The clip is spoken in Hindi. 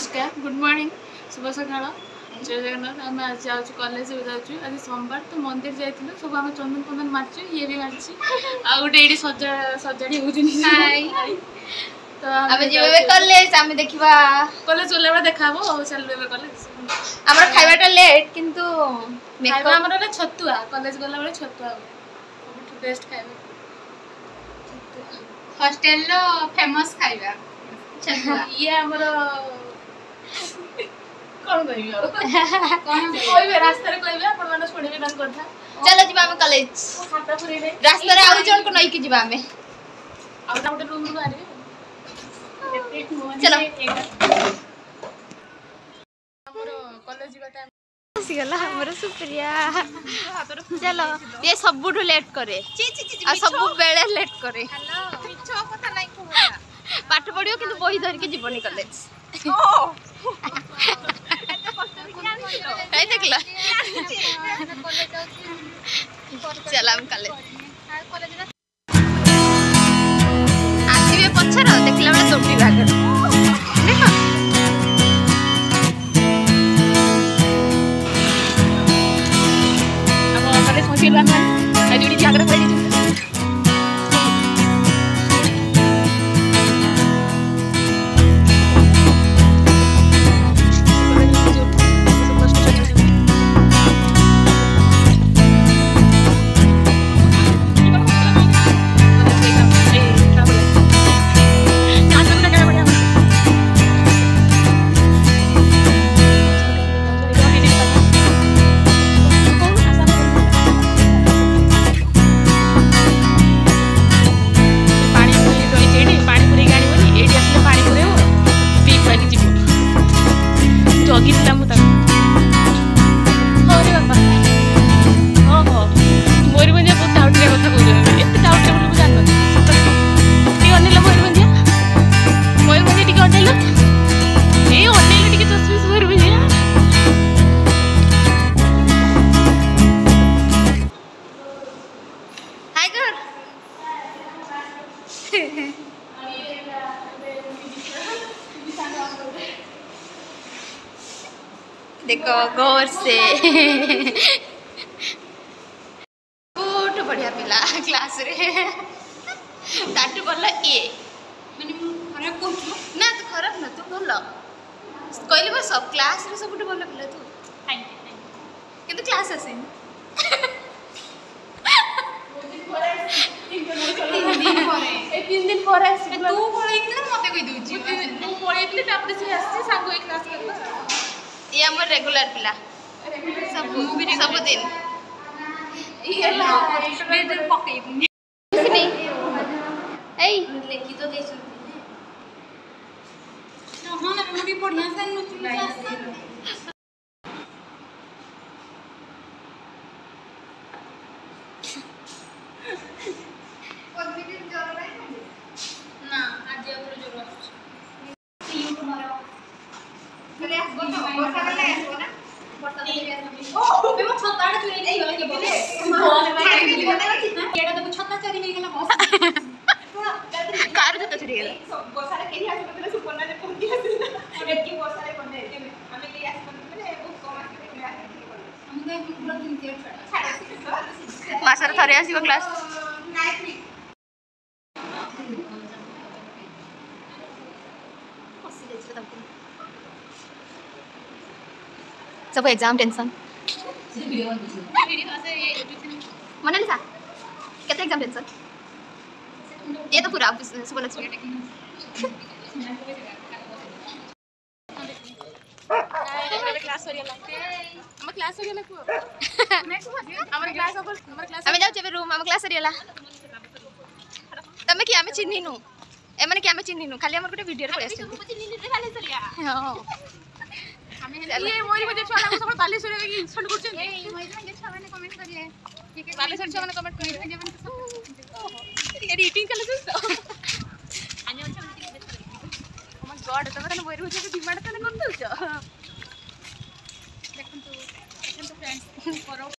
नमस्कार गुड मॉर्निंग शुभ सकाळ जय जगन्नाथ आम आज जाऊँ कॉलेज जाऊँ आज सोमवार तो मंदिर जाइए सब आम चंदन फंदन मार्च ये भी मार्ची आ गोटे ये सजाड़ी हो तो आमे जेबे कॉलेज आमे देखिबा कॉलेज चले बा देखाबो और चलबे कॉलेज हमर खाइबाटा लेट किंतु खाइबा हमर रे छतुआ कॉलेज गला बेले छतुआ बेस्ट खाइबा हॉस्टल लो फेमस खाइबा छतुआ ये हमर कोन कहियो कोन कोइबे रास्ता रे कोइबे अपन माने छोड़िबे न करथा चलो जिबा हम कॉलेज खाता पुरी रे रास्ता रे आउ जण को नई के जिबा हमें आउ गोटे रूम रू आरे चलो हमर कॉलेज जीवा टाइम गला हमर सुप्रिया चलो ये सबुठु लेट करे आ सबु बेले लेट करे हेलो मिछो पता नहीं कोला पाठ पढियो किंतु बही धर के जीवनी कॉलेज ओ एते कष्ट ए देखला चला हम कॉलेज आसीबे पछर देखला बेला टोपी भाग देखो अब कॉलेज पहुंची बान आज जोड़ी जागरण पड़ी देखो गौर से बहुत बढ़िया पिला क्लास रे ताटू बोला ए माने खराब कहू ना तो खराब ना तू बोल कहले बस सब क्लास रे सब बोल पिला तू थैंक यू किंतु क्लास आसे तीन दिन पर आसी तू पळैतले मते कहि दउची तू पळैतले तापरे से आसी सांगो एक क्लास करला ये हमर रेगुलर पिला सब दिन ये ला बेड पकई नहीं ए लेखी तो दे हां ना मुड़ी बढ़िया से नु ना आज और जोर आछी यू तुम्हारा चले आसबो तो वर्षा ले आसबो ना वर्षा ले आसबो ओ बे मो छता आडे चुई नहीं होके बोले एटा तो छता चरी नहीं गेला बस कार जता चली गेला वर्षा रे केही आसबो तले सुपरना ने पहुंची आसी एटकी वर्षा रे कोने हमें के आसबो तले बहुत कम आसी के हमके पूरा दिन छाड़ा मासर थरे आसीबो क्लास नाइस सब एग्जाम टेंशन मनालिसा कितने एग्जाम टेंशन ये तो पूरा सुबह लक्ष्मी क्लास होरियला हम क्लास होरियला को हमर क्लास हमें जाऊ जेबे रूम हम क्लास होरियला तमे कि हमें चिन्ही नु ए माने कि हमें चिन्ही नु खाली हमर गोटे वीडियो रे पळेस हां ये मोरी बजे छुआ लागो सब बालेश्वर रे इंसल्ट करछन ए मोरी संगे छुआ माने कमेंट करिए ठीक है बालेश्वर छुआ माने कमेंट करिए जेबन सब एडिटिंग कले तो आने अच्छा ओ माय गॉड तमे तने मोरी बजे डिमांड तने कर दउछ देखन तो फ्रेंड्स करो